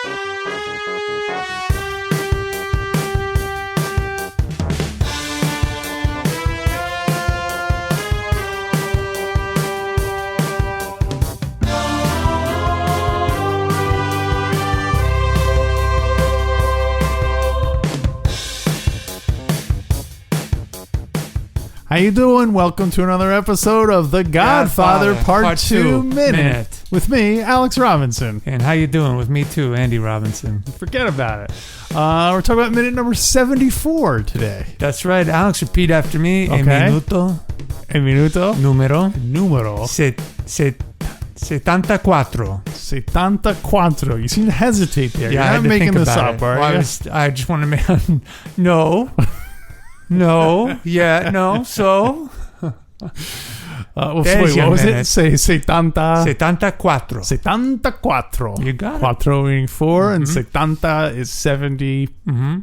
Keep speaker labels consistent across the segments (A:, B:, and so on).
A: How you doing? Welcome to another episode of The Godfather Part 2 Minute. With me, Alex Robinson.
B: And how you doing? With me too, Andy Robinson.
A: Forget about it. We're talking about minute number 74 today.
B: That's right. Alex, repeat after me.
A: Okay.
B: Minuto. Numero. 74.
A: 74. You seem to hesitate there.
B: Yeah,
A: You're not making this up, are you?
B: I just want to make... No. Yeah, no. So...
A: Wait, what was it? Say 74. 74.
B: You got it.
A: Quattro meaning 4, and 70 is 70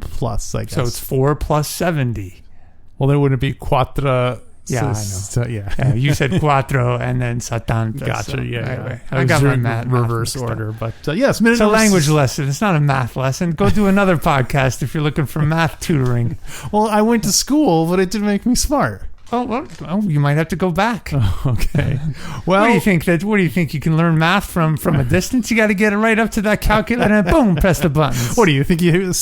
A: plus, I guess.
B: So it's 4 plus 70.
A: Well, then wouldn't it be quattro?
B: Yeah, I know.
A: So, yeah.
B: You said quattro and then 70.
A: Gotcha,
B: so,
A: yeah.
B: Anyway,
A: I
B: got my
A: math reverse order. But yes,
B: it's a language lesson. It's not a math lesson. Go do another podcast if you're looking for math tutoring.
A: Well, I went to school, but it didn't make me smart.
B: Oh, well, you might have to go back.
A: Oh, okay. Well,
B: what do you think you can learn math from a distance? You got to get it right up to that calculator and boom, press the buttons.
A: What do you think? You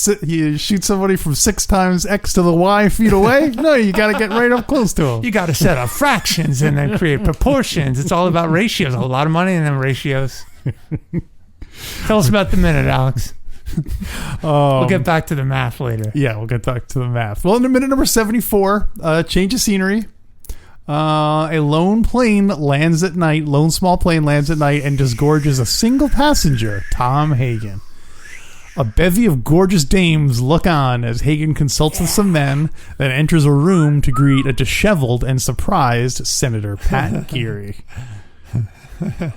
A: shoot somebody from 6 times x to the y feet away? No, you got to get right up close to them.
B: You got to set up fractions and then create proportions. It's all about ratios. A lot of money in them ratios. Tell us about the minute, Alex. We'll get back to the math later.
A: Yeah, we'll get back to the math. Well, in minute number 74, change of scenery. A lone small plane lands at night and disgorges a single passenger, Tom Hagen. A bevy of gorgeous dames look on as Hagen consults with some men, then enters a room to greet a disheveled and surprised Senator Pat Geary.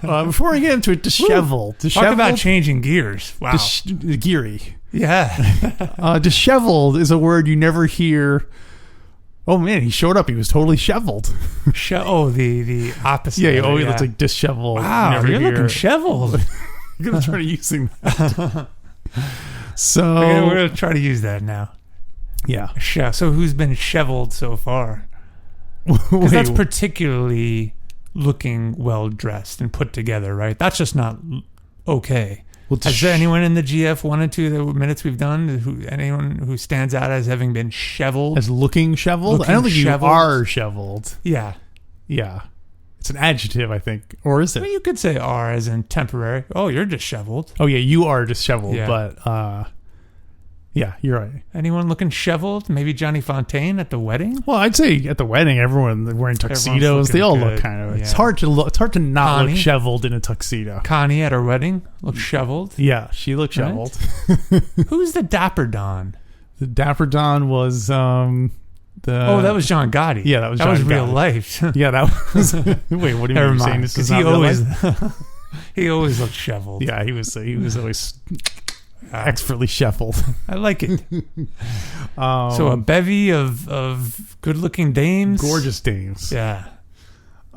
A: Before we get into it, disheveled.
B: Talk about changing gears. Wow.
A: Geary.
B: Yeah.
A: Disheveled is a word you never hear. Oh, man, he showed up. He was totally shoveled.
B: The opposite.
A: Yeah, he always looks like disheveled.
B: Wow, you're looking shoveled.
A: I'm going to try using that. So
B: we're going to try to use that now.
A: Yeah.
B: So who's been shoveled so far? Because that's particularly... looking well dressed and put together, right? That's just not okay. Well, has there anyone in the GF 1 and 2 minutes we've done, anyone who stands out as having been shoveled?
A: As looking shoveled? I don't think you are shoveled.
B: Yeah.
A: Yeah. It's an adjective, I think. Or is it?
B: Well, you could say are as in temporary. Oh, you're disheveled.
A: Oh, yeah, you are disheveled,
B: yeah.
A: But yeah, you're right.
B: Anyone looking shoveled? Maybe Johnny Fontaine at the wedding?
A: Well, I'd say at the wedding, everyone wearing tuxedos. They all
B: good.
A: look kind of.
B: Yeah.
A: It's hard to not Connie, look shoveled in a tuxedo.
B: Connie at her wedding looked shoveled.
A: Yeah, she looked shoveled.
B: Right? Who's the Dapper Don?
A: The Dapper Don was that
B: was John Gotti.
A: Yeah, that was John
B: Gotti.
A: Real
B: life.
A: Yeah, that was. Wait, what do you mean? You're saying this is not real life?
B: He always looked shoveled.
A: Yeah, he was always. Expertly shuffled.
B: I like it. So a bevy of good-looking dames,
A: gorgeous dames.
B: Yeah.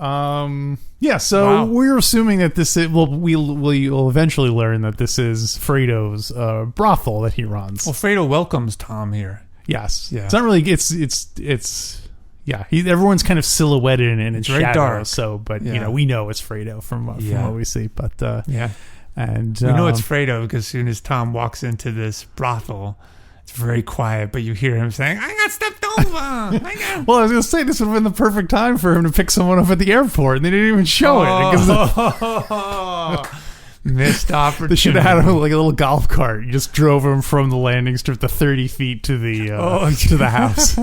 A: Yeah. So we're assuming that this is. Well, we'll eventually learn that this is Fredo's brothel that he runs.
B: Well, Fredo welcomes Tom here.
A: Yes.
B: Yeah.
A: It's not really. It's. Yeah. Everyone's kind of silhouetted in it. It's very shadow, dark. So, but we know it's Fredo from what we see. But
B: yeah.
A: And
B: we know it's Fredo because as soon as Tom walks into this brothel, it's very quiet, but you hear him saying, "I got stepped over."
A: Well, I was going to say this would have been the perfect time for him to pick someone up at the airport, and they didn't even show it.
B: Missed opportunity.
A: They should have had him like a little golf cart. You just drove him from the landing strip to 30 feet to the to the house.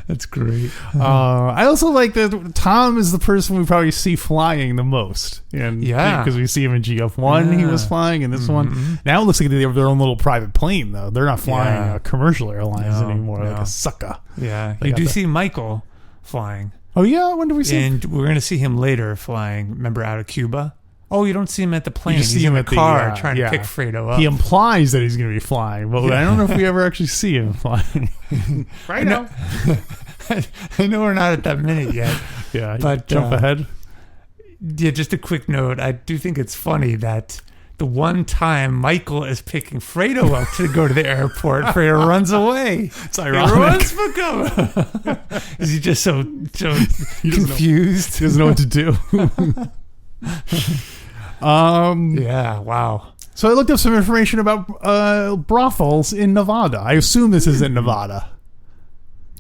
B: That's great.
A: I also like that Tom is the person we probably see flying the most. And because we see him in GF1, he was flying, in this one. Now it looks like they have their own little private plane, though. They're not flying commercial airlines anymore, like a sucker.
B: Yeah, you do see Michael flying.
A: Oh, yeah? When do we see him?
B: And we're going to see him later flying, remember, out of Cuba? Oh, you don't see him at the plane.
A: You just
B: he's
A: see him
B: in the car trying to pick Fredo up.
A: He implies that he's going to be flying, but I don't know if we ever actually see him flying.
B: Right now. I know we're not at that minute yet.
A: Yeah,
B: but
A: jump ahead.
B: Yeah, just a quick note. I do think it's funny that the one time Michael is picking Fredo up to go to the airport, Fredo runs away.
A: It's ironic.
B: He runs for cover. Is he just so confused?
A: He doesn't know what to do.
B: Yeah, wow.
A: So I looked up some information about brothels in Nevada. I assume this is in Nevada.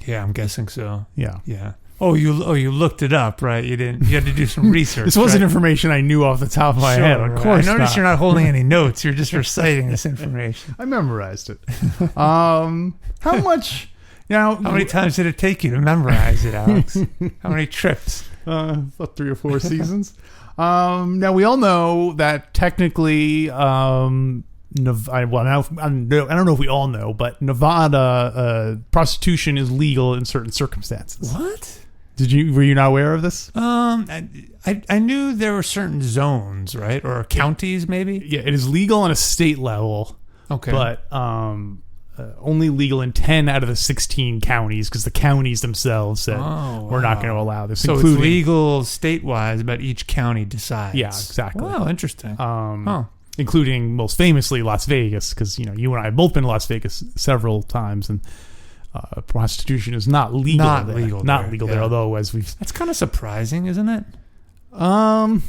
B: Yeah, I'm guessing so.
A: Yeah.
B: Yeah. Oh, you looked it up, right? You had to do some research.
A: This wasn't
B: right?
A: information I knew off the top of my head. Of course,
B: I noticed you're not holding any notes. You're just reciting this information.
A: I memorized it. How much? How
B: many times did it take you to memorize it, Alex? How many trips?
A: About 3 or 4 seasons. Now we all know that technically, I don't know if we all know, but Nevada prostitution is legal in certain circumstances.
B: What?
A: Were you not aware of this?
B: I knew there were certain zones, right, or counties, maybe.
A: Yeah, it is legal on a state level.
B: Okay,
A: but only legal in 10 out of the 16 counties because the counties themselves said we're not going to allow this.
B: So it's legal state-wise, but each county decides.
A: Yeah, exactly.
B: Wow, interesting.
A: Including most famously Las Vegas, because you and I have both been to Las Vegas several times, and prostitution is not legal. Not legal there. Although
B: that's kind of surprising, isn't it?
A: I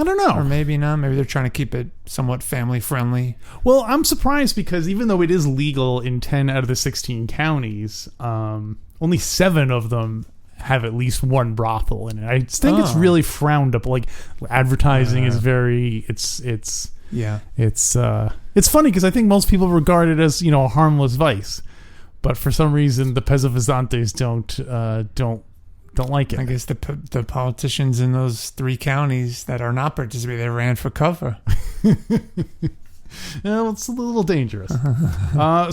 A: don't know.
B: Or maybe not. Maybe they're trying to keep it somewhat family friendly.
A: Well, I'm surprised because even though it is legal in 10 out of the 16 counties, only 7 of them have at least one brothel in it. I think it's really frowned up. Like advertising is very. It's funny because I think most people regard it as a harmless vice, but for some reason the Pezovisantes don't like it.
B: I guess the politicians in those 3 counties that are not participating, they ran for cover.
A: It's a little dangerous.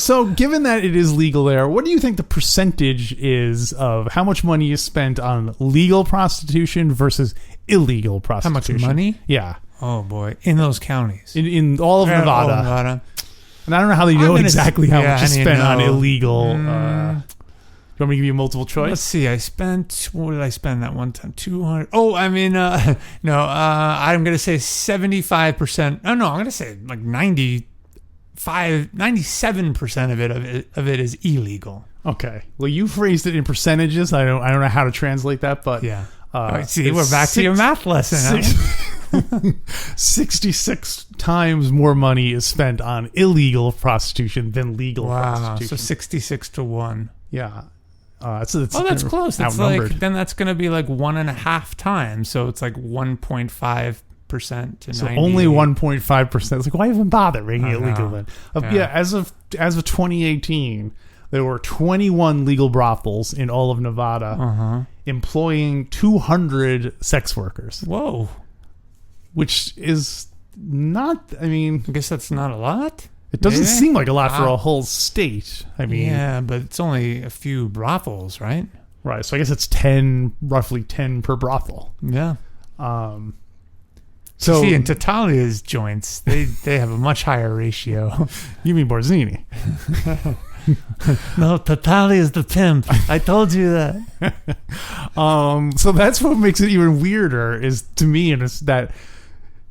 A: So given that it is legal there, what do you think the percentage is of how much money is spent on legal prostitution versus illegal prostitution?
B: How much money?
A: Yeah.
B: Oh, boy. In those counties.
A: In all of Nevada.
B: All of Nevada.
A: And I don't know how they know exactly how much is spent on illegal. You want me to give you a multiple choice?
B: Let's see. What did I spend that one time? 200. Oh, I mean, no. I'm going to say 75%. Oh, no, I'm going to say like 97% of it is illegal.
A: Okay. Well, you phrased it in percentages. I don't know how to translate that, but
B: yeah. See, we're back to your math lesson.
A: 66 times more money is spent on illegal prostitution than legal prostitution.
B: So 66 to 1.
A: Yeah.
B: That's close. That's that's going to be like 1.5 times. So it's like 1.5% to
A: so 90. Only 1.5%. It's like, why even bother making it legal then? As of 2018, there were 21 legal brothels in all of Nevada, employing 200 sex workers.
B: Whoa.
A: Which is not. I mean,
B: I guess that's not a lot.
A: It doesn't seem like a lot for a whole state. I mean,
B: yeah, but it's only a few brothels, right?
A: Right. So I guess it's roughly 10 per brothel.
B: Yeah.
A: So
B: see, in Tatalia's joints, they have a much higher ratio.
A: You mean Borzini?
B: No, Tatali is the pimp. I told you that.
A: So that's what makes it even weirder is to me, and it's that.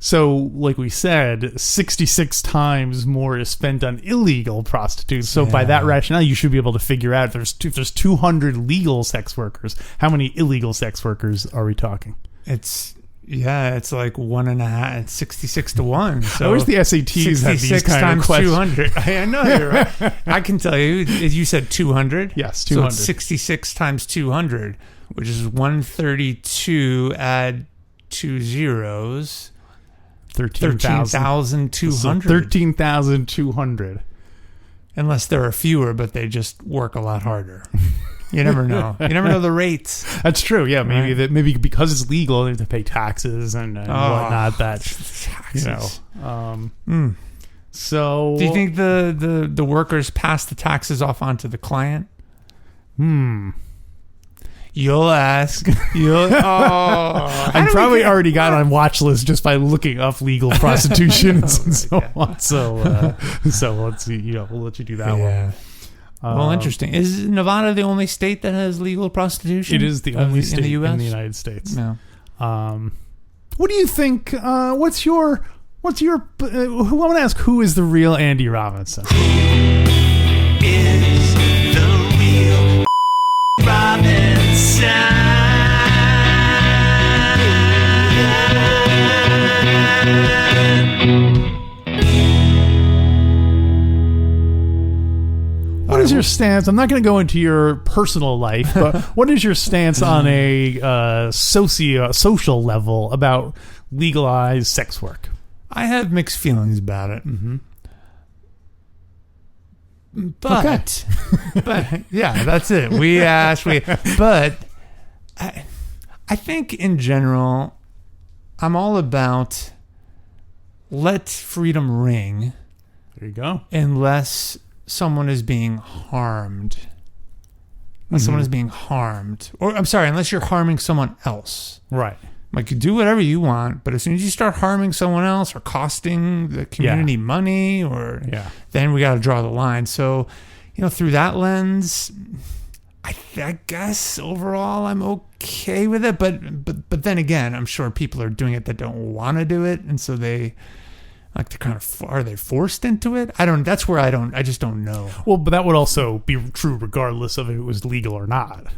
A: So, like we said, 66 times more is spent on illegal prostitutes. So, by that rationale, you should be able to figure out if there's 200 legal sex workers, how many illegal sex workers are we talking?
B: It's like 1.5. It's 66 to 1. So
A: I wish the SATs had these kind of questions.
B: 200. I know you're right. I can tell you. You said 200.
A: Yes, 200.
B: So it's 66 times 200, which is 132. Add 2 zeros. 13,200.
A: So 13,200.
B: Unless there are fewer, but they just work a lot harder. You never know. You never know the rates.
A: That's true. Yeah, maybe because it's legal, they have to pay taxes and whatnot. That taxes. So,
B: do you think the workers pass the taxes off onto the client? You'll ask.
A: I probably already got on watch list just by looking up legal prostitution and so on. So let's see. We'll let you do that one.
B: Well, interesting. Is Nevada the only state that has legal prostitution?
A: It is the only state
B: in the US?
A: In the United States.
B: No.
A: What do you think? What's your What's your? Who I want to ask? Who is the real Andy Robinson?
C: Is the real Robinson?
A: What is your stance? I'm not going to go into your personal life, but what is your stance on a social level about legalized sex work?
B: I have mixed feelings about it.
A: Mm-hmm.
B: But, but yeah, that's it. But I think in general, I'm all about let freedom ring.
A: There you go.
B: Unless someone is being harmed. Unless someone is being harmed. Or, I'm sorry, unless you're harming someone else.
A: Right.
B: Like, you do whatever you want, but as soon as you start harming someone else or costing the community money, or then we got to draw the line. So, through that lens, I guess overall I'm okay with it. But then again, I'm sure people are doing it that don't want to do it, and so they are they forced into it? That's where I just don't know.
A: Well, but that would also be true regardless of if it was legal or not.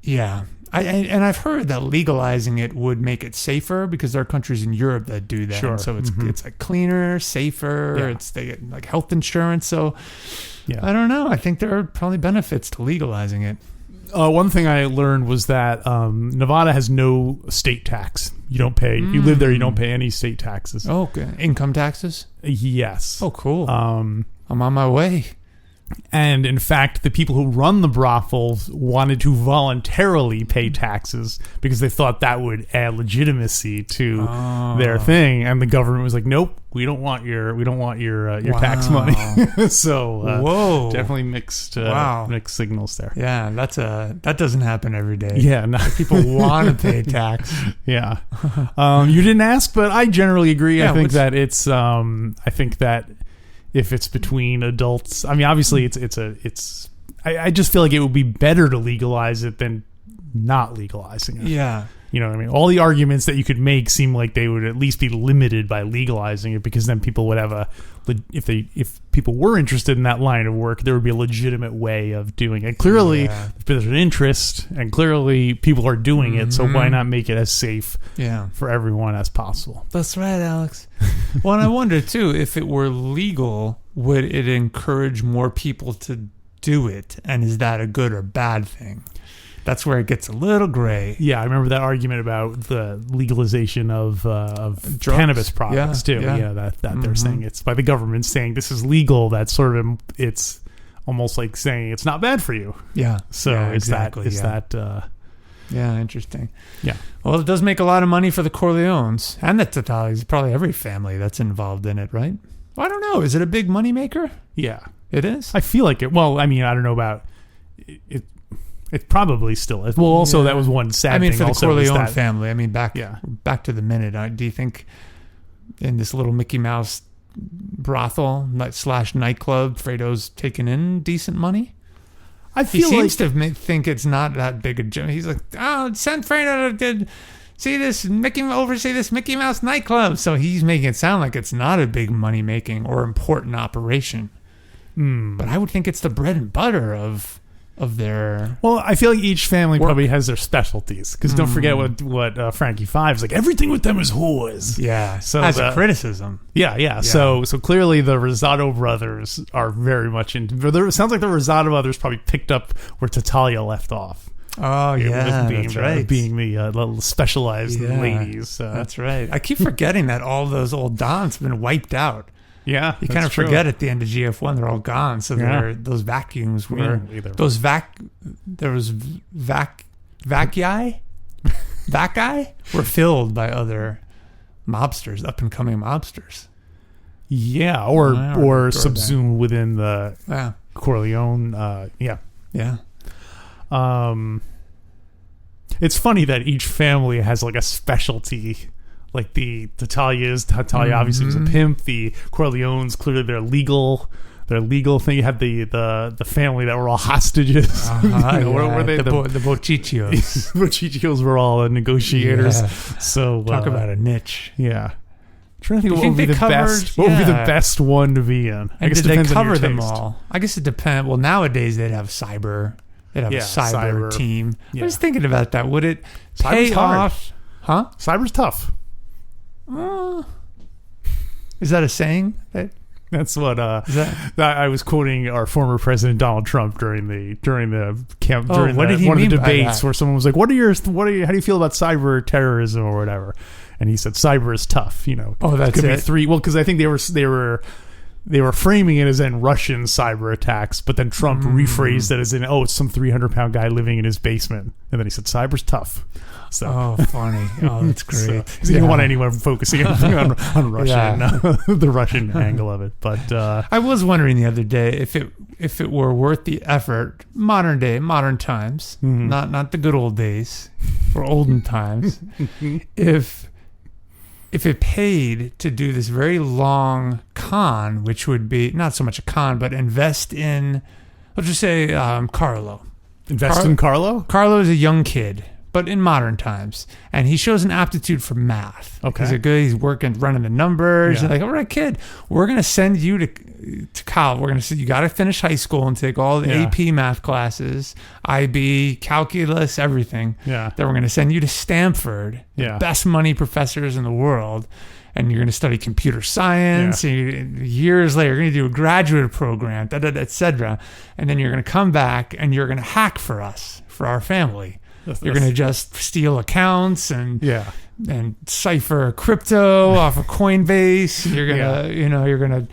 B: Yeah. And I've heard that legalizing it would make it safer because there are countries in Europe that do that.
A: Sure.
B: And so it's like cleaner, safer.
A: Yeah.
B: They get like health insurance. So
A: yeah.
B: I don't know. I think there are probably benefits to legalizing it.
A: One thing I learned was that Nevada has no state tax. You don't pay. If you live there, you don't pay any state taxes.
B: Oh, okay. Income taxes?
A: Yes.
B: Oh, cool. I'm on my way.
A: And in fact, the people who run the brothels wanted to voluntarily pay taxes because they thought that would add legitimacy to their thing. And the government was like, "Nope, we don't want your tax money." So,
B: whoa,
A: definitely mixed signals there.
B: Yeah, that doesn't happen every day.
A: Yeah, no.
B: People want to pay tax.
A: Yeah, you didn't ask, but I generally agree.
B: Yeah,
A: I think that if it's between adults, I mean, obviously I just feel like it would be better to legalize it than not legalizing it.
B: Yeah.
A: You know what I mean? All the arguments that you could make seem like they would at least be limited by legalizing it, because then people would have if people were interested in that line of work, there would be a legitimate way of doing it. Clearly, if there's an interest, and clearly people are doing it, so why not make it as safe for everyone as possible?
B: That's right, Alex. Well, and I wonder, too, if it were legal, would it encourage more people to do it? And is that a good or bad thing? That's where it gets a little gray.
A: Yeah, I remember that argument about the legalization of cannabis products too. Yeah, that they're saying it's by the government saying this is legal. That's sort of it's almost like saying it's not bad for you.
B: Yeah.
A: So
B: yeah, interesting.
A: Yeah.
B: Well, it does make a lot of money for the Corleones and the Tatalis. Probably every family that's involved in it, right? Well, I don't know. Is it a big money maker?
A: Yeah,
B: it is.
A: I feel like it. Well, I mean, I don't know about it. It probably still is. Well, also that was one sad thing.
B: I mean, for the
A: also
B: Corleone family. I mean, back to the minute. Do you think in this little Mickey Mouse brothel / nightclub, Fredo's taking in decent money? He seems to think it's not that big a joke. He's like, send Fredo to oversee this Mickey Mouse nightclub. So he's making it sound like it's not a big money making or important operation. But I would think it's the bread and butter of their...
A: Well, I feel like each family probably has their specialties, because don't forget what Frankie Five's like, everything with them is whores.
B: Yeah,
A: so
B: as a criticism.
A: Yeah. So clearly the Rosado brothers are very much into... It sounds like the Rosado brothers probably picked up where Tatalia left off.
B: Oh, yeah, that's right.
A: Being the little specialized ladies.
B: That's right. I keep forgetting that all those old dons have been wiped out.
A: Yeah,
B: you kind of forget at the end of GF1 they're all gone. So those vacuums were vaci were filled by other mobsters, up and coming mobsters.
A: Yeah, or subsumed within the Corleone.
B: Yeah.
A: It's funny that each family has like a specialty. Like the Tatalia obviously was a pimp. The Corleones, clearly their legal thing. You had the family that were all hostages. What were they?
B: The Bochicchios.
A: Bochicchios were all negotiators.
B: Yeah.
A: So
B: talk about a niche.
A: Yeah. trying to think
B: Do
A: what
B: you
A: would be
B: think
A: the
B: they
A: best.
B: covered-
A: What would be the
B: yeah.
A: best one to be in?
B: And did they
A: depends on your
B: cover them
A: taste.
B: all? I guess it depends. Well, nowadays they'd have cyber. They'd have
A: Yeah,
B: a cyber
A: cyber.
B: team.
A: Yeah.
B: I was thinking about that. Would it pay
A: Cyber's hard.
B: off? Huh?
A: Cyber's tough.
B: Is that a saying?
A: That's what
B: Is that?
A: I was quoting our former president Donald Trump during the camp during
B: what did he
A: one of the
B: mean by
A: debates
B: that?
A: where someone was like, how do you feel about cyber terrorism or whatever? And he said cyber is tough.
B: That's
A: could be
B: it?
A: three. Well, because I think they were framing it as in Russian cyber attacks, but then Trump rephrased it as in, it's some 300-pound guy living in his basement, and then he said cyber's tough. So.
B: Oh, funny. Oh, that's great.
A: So, he didn't want anyone focusing on Russian,
B: Yeah.
A: the Russian angle of it. But
B: I was wondering the other day if it were worth the effort, modern times, not the good old days or olden times, if it paid to do this very long con, which would be not so much a con, but invest in, let's just say Carlo.
A: invest in Carlo.
B: Carlo is a young kid, but in modern times, and he shows an aptitude for math.
A: Okay.
B: He's running the numbers.
A: Yeah.
B: You're like, all right, kid, we're gonna send you to college. We're gonna say you got to finish high school and take all the
A: Yeah.
B: AP math classes, IB, calculus, everything.
A: Yeah.
B: Then we're gonna send you to Stanford,
A: Yeah.
B: the best money professors in the world. And you're going to study computer science.
A: Yeah.
B: And years later, you're going to do a graduate program, et cetera. And then you're going to come back and you're going to hack for us, for our family. You're going to just steal accounts and cipher crypto off of Coinbase. You're gonna, you're gonna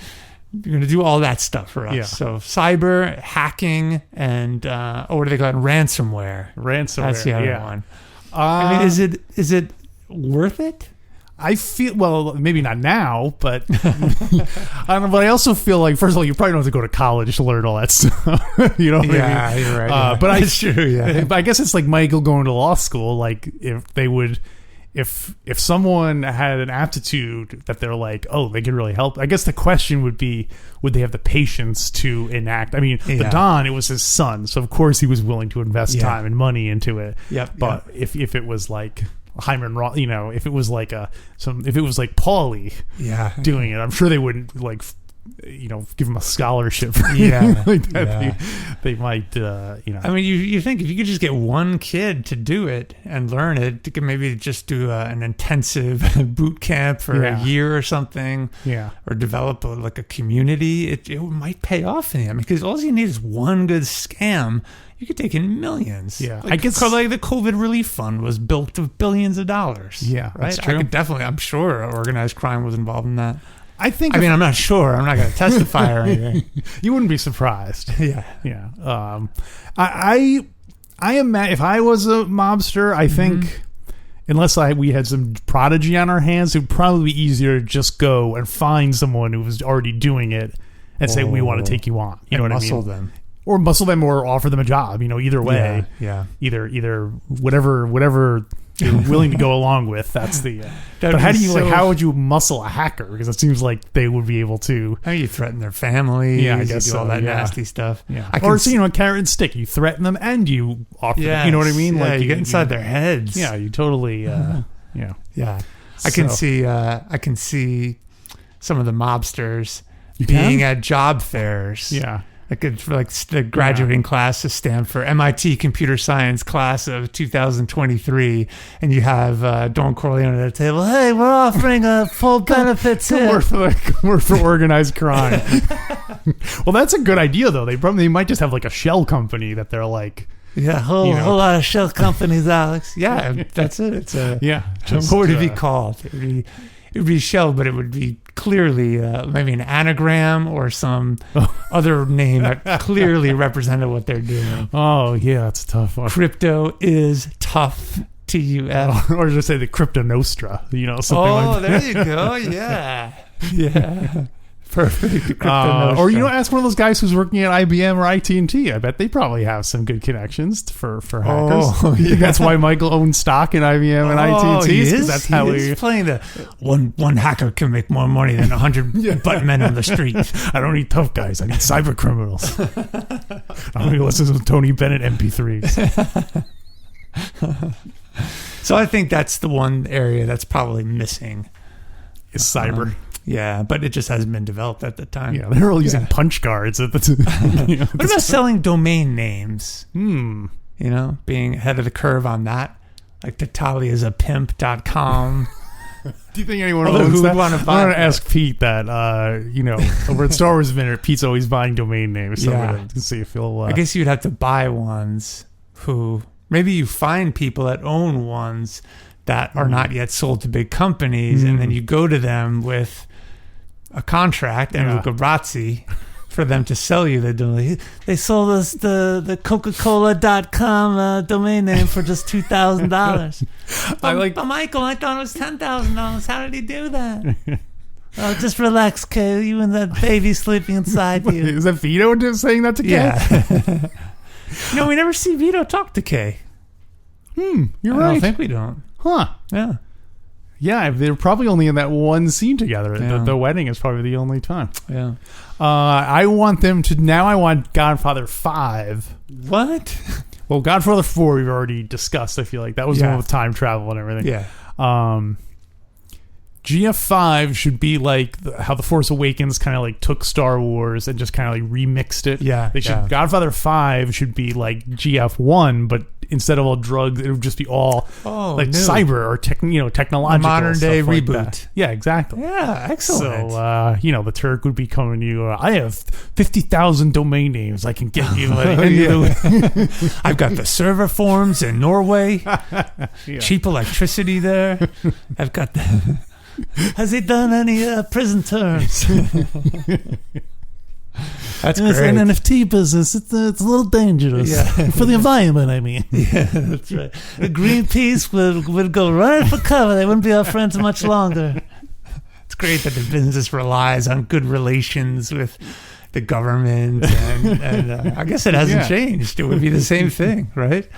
B: do all that stuff for us.
A: Yeah.
B: So cyber hacking and what do they call it? Ransomware. That's the other one. I mean, is it worth it?
A: I feel, well, maybe not now, but I don't know. But I also feel like, first of all, you probably don't have to go to college to learn all that stuff. You know what I mean?
B: Yeah, you're right. Yeah.
A: But
B: That's true. Yeah.
A: I guess it's like Michael going to law school. Like if they would, if someone had an aptitude that they're like, oh, they could really help. I guess the question would be, would they have the patience to enact? I mean, the Don, it was his son, so of course he was willing to invest time and money into it.
B: Yep.
A: But if it was like Hyman Roth, if it was like Paulie doing it, I'm sure they wouldn't give him a scholarship for anything like that.
B: Yeah.
A: They might,
B: I mean, you think if you could just get one kid to do it and learn it, to maybe just do an intensive boot camp for a year or something, or develop a community, it might pay off in the end, because all you need is one good scam. You could take in millions.
A: Yeah.
B: I guess like the COVID relief fund was built of billions of dollars.
A: Yeah,
B: right.
A: that's true.
B: I'm sure organized crime was involved in that.
A: I
B: mean, I'm not sure. I'm not going to testify or anything.
A: You wouldn't be surprised.
B: Yeah.
A: I am mad. If I was a mobster, I think, unless we had some prodigy on our hands, it would probably be easier to just go and find someone who was already doing it and say, we want to take you on. You know what I mean?
B: Muscle them.
A: Or muscle them, or offer them a job. Either way.
B: Yeah.
A: Either whatever you're willing to go along with. That's the. But how do you how would you muscle a hacker? Because it seems like they would be able to.
B: How you threaten their families?
A: Yeah, I guess
B: you do all
A: so,
B: that
A: yeah.
B: nasty stuff.
A: Yeah. Or a carrot and stick. You threaten them and you offer.
B: Yes.
A: You know what I mean?
B: Yeah, you get inside their heads.
A: Yeah, you totally. Yeah.
B: I can see some of the mobsters
A: You
B: being
A: can?
B: at job fairs.
A: Yeah.
B: Like the graduating class of Stanford, MIT computer science class of 2023, and you have Don Corleone at a table. Hey, we're offering full benefits here.
A: Work for organized crime. Well, that's a good idea, though. They might just have like a shell company that they're like.
B: Yeah, whole lot of shell companies, Alex. Yeah, that's it. It's a
A: Just,
B: what would it be called? It would be shell, but it would be clearly maybe an anagram or some other name that clearly represented what they're doing.
A: Oh yeah, that's a tough one.
B: Crypto is tough. TUF.
A: Or just say the Crypto Nostra. Something like that.
B: There you go. Yeah. Yeah. Perfect.
A: Or ask one of those guys who's working at IBM or AT&T. I bet they probably have some good connections for hackers.
B: Oh, yeah.
A: That's why Michael owns stock in IBM and AT&T. Because that's how
B: he's playing the one hacker can make more money than 100 butt men on the street.
A: I don't need tough guys. I need cyber criminals. I'm going to listen to Tony Bennett MP3s.
B: So I think that's the one area that's probably missing.
A: is cyber.
B: Yeah, but it just hasn't been developed at the time.
A: Yeah, they're all using punch cards at the time.
B: What about selling domain names?
A: Hmm.
B: You know, being ahead of the curve on that. Like nataliasapimp.com.
A: Do you think anyone
B: Although
A: owns
B: who
A: that?
B: would wanna buy
A: I want to
B: that?
A: ask Pete that. Over at Star Wars Minute, Pete's always buying domain names. So
B: Yeah.
A: I'm gonna see if he'll.
B: I guess you'd have to buy ones who maybe you find people that own ones that are not yet sold to big companies, and then you go to them with a contract and Lucarazzi for them to sell you the domain. They sold us the Coca-Cola.com domain name for just $2,000. But Michael, I thought it was $10,000. How did he do that? Oh, just relax, Kay. You and that baby sleeping inside you.
A: Is that Vito just saying that to Kay?
B: Yeah. We never see Vito talk to Kay.
A: You're
B: I
A: right.
B: don't think we don't.
A: Huh.
B: Yeah.
A: Yeah, they're probably only in that one scene together.
B: Yeah.
A: The wedding is probably the only time.
B: Yeah.
A: I want Godfather 5.
B: What?
A: Well, Godfather 4 we've already discussed, I feel like. That was the one with time travel and everything.
B: Yeah.
A: GF5 should be like how The Force Awakens kind of like took Star Wars and just kind of like remixed it.
B: Yeah.
A: Godfather 5 should be like GF1, but instead of all drugs, it would just be all cyber or technological.
B: A modern day
A: stuff like
B: reboot.
A: that. Yeah, exactly.
B: Yeah, excellent.
A: So, the Turk would be coming to you. I have 50,000 domain names I can get you.
B: I've got the server farms in Norway. Cheap electricity there. I've got the... Has he done any prison terms? That's
A: It's
B: great.
A: an NFT business. It's a little dangerous for the environment. I mean,
B: Yeah, that's right. The Greenpeace would go right for cover. They wouldn't be our friends much longer. It's great that the business relies on good relations with the government, and I guess it hasn't changed. It would be the same thing, right?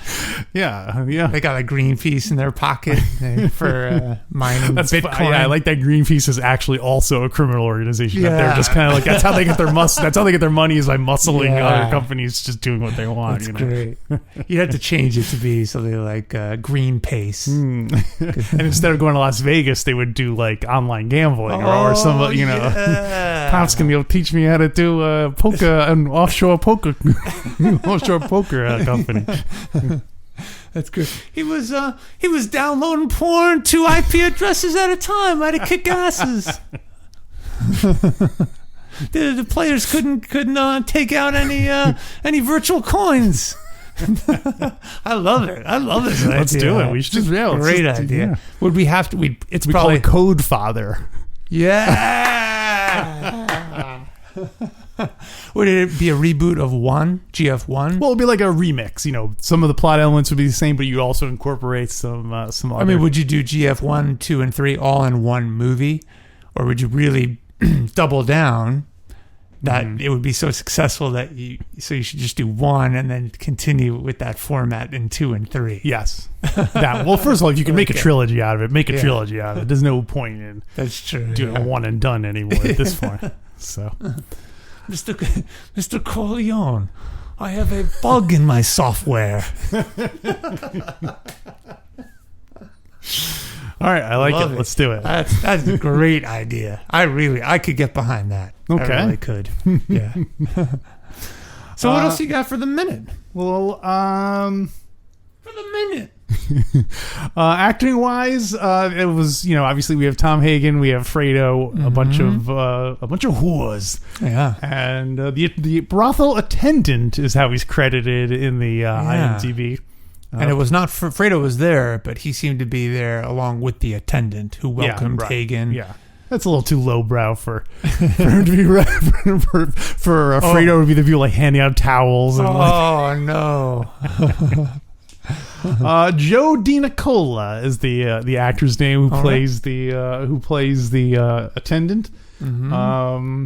A: yeah.
B: They got a Greenpeace in their pocket for mining Bitcoin.
A: I like that Greenpeace is actually also a criminal organization. That they're
B: Yeah.
A: just kind of like that's how they get their That's how they get their money is by muscling
B: Yeah.
A: other companies just doing what they want.
B: That's great. You had to change it to be something like Green Pace.
A: And instead of going to Las Vegas, they would do like online gambling or some Pops can you teach me how to do poker and offshore poker company.
B: That's good. He was downloading porn 2 IP addresses at a time. I'd kick asses. The players couldn't take out any virtual coins. I love it.
A: Let's do it. We should just
B: great idea.
A: Yeah.
B: Would we have to? It's
A: We
B: probably
A: call it Godfather.
B: Yeah. Would it be a reboot of GF1?
A: Well, it'd be like a remix. Some of the plot elements would be the same, but you also incorporate some other.
B: I mean, would you do GF1, 2, and 3 all in one movie, or would you really double down that it would be so successful that you should just do 1 and then continue with that format in 2 and 3?
A: Yes. Well, first of all, if you can make a trilogy out of it, make a trilogy out of it. There's no point in
B: That's true.
A: doing a one and done anymore at this point. So,
B: Mr. Corleone, I have a bug in my software.
A: all right, I like
B: Love
A: it. Let's do it.
B: That's a great idea. I could get behind that.
A: Okay.
B: I really could. Yeah. So what else you got for the minute?
A: Well,
B: For the minute.
A: acting wise, it was obviously we have Tom Hagen, we have Fredo, a bunch of whores, and the brothel attendant is how he's credited in the IMDb.
B: And it was not Fredo was there, but he seemed to be there along with the attendant who welcomed Hagen.
A: Yeah. That's a little too lowbrow for him to be for Fredo to be the people like handing out towels. And
B: no!
A: Joe DiNicola is the actor's name who plays the attendant.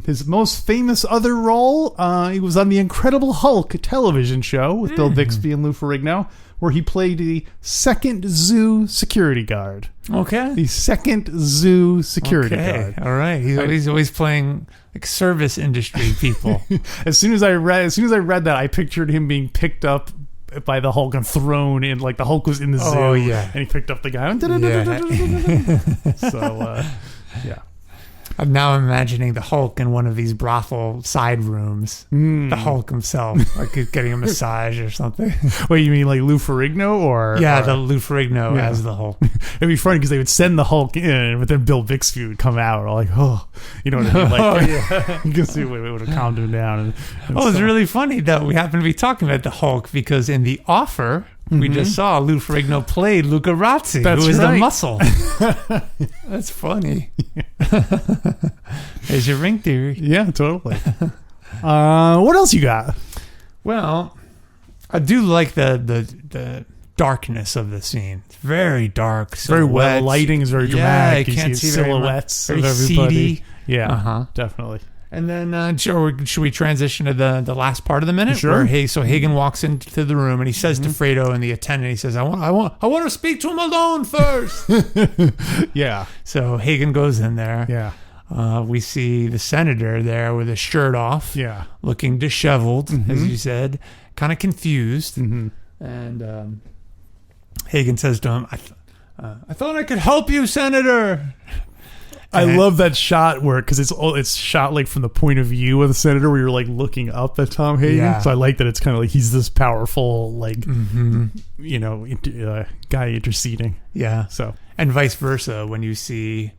A: His most famous other role, he was on the Incredible Hulk television show with Bill Bixby and Lou Ferrigno, where he played the second zoo security guard.
B: Okay.
A: The second zoo security guard.
B: All right. He's always playing like service industry people.
A: As soon as I read that, I pictured him being picked up by the Hulk and thrown in, like the Hulk was in the zoo.
B: Oh, yeah.
A: And he picked up the guy. So, yeah.
B: I'm now imagining the Hulk in one of these brothel side rooms. The Hulk himself, like he's getting a massage or something.
A: Wait, you mean like Lou Ferrigno or?
B: Yeah,
A: or,
B: the Lou Ferrigno as the Hulk.
A: It'd be funny because they would send the Hulk in, but then Bill Bixby would come out, like, oh, you know what I mean? Like, you can see it would have calmed him down. And
B: It's really funny that we happen to be talking about the Hulk because in The Offer, we just saw Lou Ferrigno played Luca Razzi,
A: That's
B: who is
A: right.
B: the muscle. That's funny. There's your ring theory.
A: Yeah, totally. What else you got?
B: Well, I do like the darkness of the scene. It's very dark.
A: Very well. Lighting is very dramatic.
B: You can't see
A: silhouettes
B: very
A: of everybody.
B: seedy.
A: Yeah, definitely.
B: And then should we transition to the last part of the minute?
A: Sure.
B: Where, so Hagen walks into the room and he says to Fredo and the attendant, he says, I want to speak to him alone first.
A: Yeah.
B: So Hagen goes in there.
A: Yeah.
B: We see the senator there with his shirt off.
A: Yeah.
B: Looking disheveled, as you said, kind of confused.
A: Mm-hmm.
B: And Hagen says to him, I thought I could help you, Senator.
A: I love that shot where, because it's shot like from the point of view of the senator, where you're like looking up at Tom Hagen.
B: Yeah.
A: So I like that it's kind of like he's this powerful, like, guy interceding.
B: Yeah.
A: So
B: And vice versa, when you see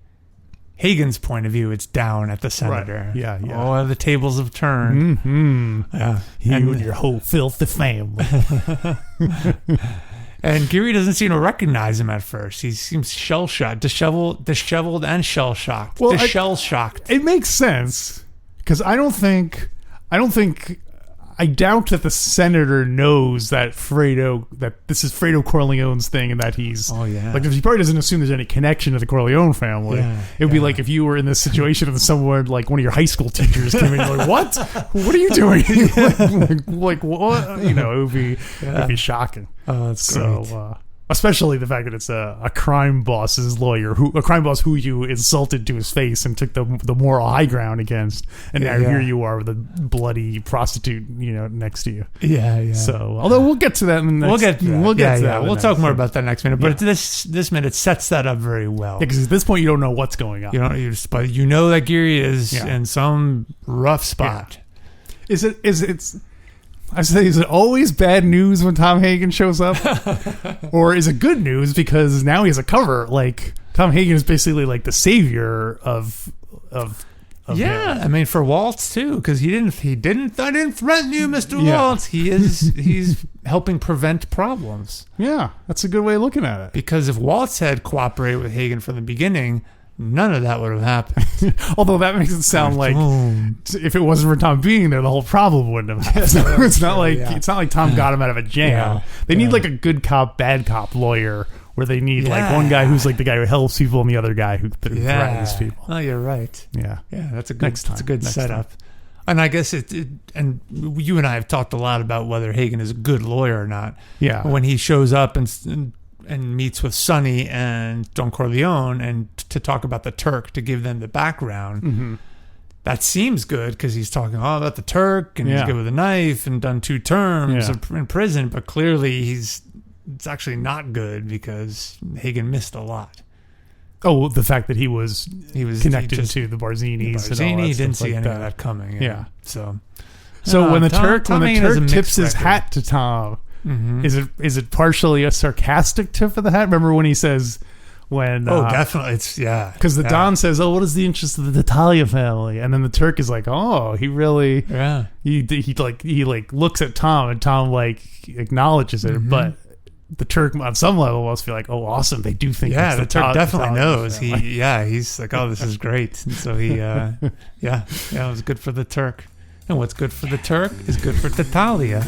B: Hagen's point of view, it's down at the senator.
A: Right. Yeah, yeah.
B: Oh, the tables have turned.
A: Mm-hmm.
B: Yeah.
A: You and your whole filthy family.
B: And Geary doesn't seem to recognize him at first. He seems shell-shocked, disheveled and shell-shocked.
A: Well,
B: Shell-shocked.
A: It makes sense because I doubt that the senator knows that this is Fredo Corleone's thing and that he's like, he probably doesn't assume there's any connection to the Corleone family.
B: Yeah,
A: it would be like if you were in this situation and someone like one of your high school teachers came in and like, what are you doing? like what? You know, it'd be shocking.
B: Oh, that's
A: great. So, especially the fact that it's a crime boss's lawyer, a crime boss who you insulted to his face and took the moral high ground against, and now here you are with a bloody prostitute, next to you.
B: Yeah, yeah.
A: So, although we'll get to that in the next.
B: We'll get to that. We'll talk more about that next minute. But
A: Yeah.
B: this minute sets that up very well.
A: Yeah, because at this point you don't know what's going on.
B: But you know that Geary is in some rough spot.
A: Yeah. Is it always bad news when Tom Hagen shows up? Or is it good news because now he has a cover? Like, Tom Hagen is basically like the savior of
B: yeah,
A: him.
B: I mean for Waltz too, because I didn't threaten you, Mr. Waltz. He's helping prevent problems.
A: Yeah, that's a good way of looking at it.
B: Because if Waltz had cooperated with Hagen from the beginning, none of that would have happened.
A: Although that makes it sound like if it wasn't for Tom being there, the whole problem wouldn't have happened. It's not like Tom got him out of a jam.
B: Yeah.
A: They need like a good cop, bad cop lawyer where they need like one guy who's like the guy who helps people and the other guy who threatens people.
B: Oh, you're right.
A: Yeah.
B: Yeah, that's a good setup. Time. And I guess and you and I have talked a lot about whether Hagen is a good lawyer or not.
A: Yeah.
B: When he shows up and meets with Sonny and Don Corleone and to talk about the Turk, to give them the background. That seems good because he's talking all about the Turk and he's good with a knife and done 2 terms in prison, but clearly it's actually not good because Hagen missed a lot.
A: Oh, the fact that he was connected to the Barzinis.
B: He didn't see any of that coming.
A: Yeah.
B: So
A: when the Turk
B: Hagen
A: tips his hat to Tom, is it partially a sarcastic tip of the hat? Remember when he says
B: definitely, it's
A: because the Don says, "Oh, what is the interest of the Talia family?" And then the Turk is like, "Oh, he really he looks at Tom and Tom like acknowledges it, but." The Turk on some level must feel like, oh, awesome! They do think.
B: Yeah, the Turk definitely knows. He's like, oh, this is great. And so he, it was good for the Turk. And what's good for the Turk is good for Tatalia.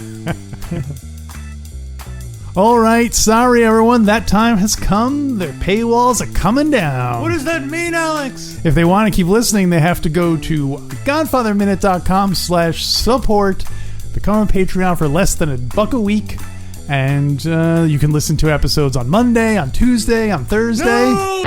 A: All right, sorry everyone, that time has come. Their paywalls are coming down.
B: What does that mean, Alex?
A: If they want to keep listening, they have to go to godfatherminute.com/support. Become a Patreon for less than $1 a week. And you can listen to episodes on Monday, on Tuesday, on Thursday.
B: No!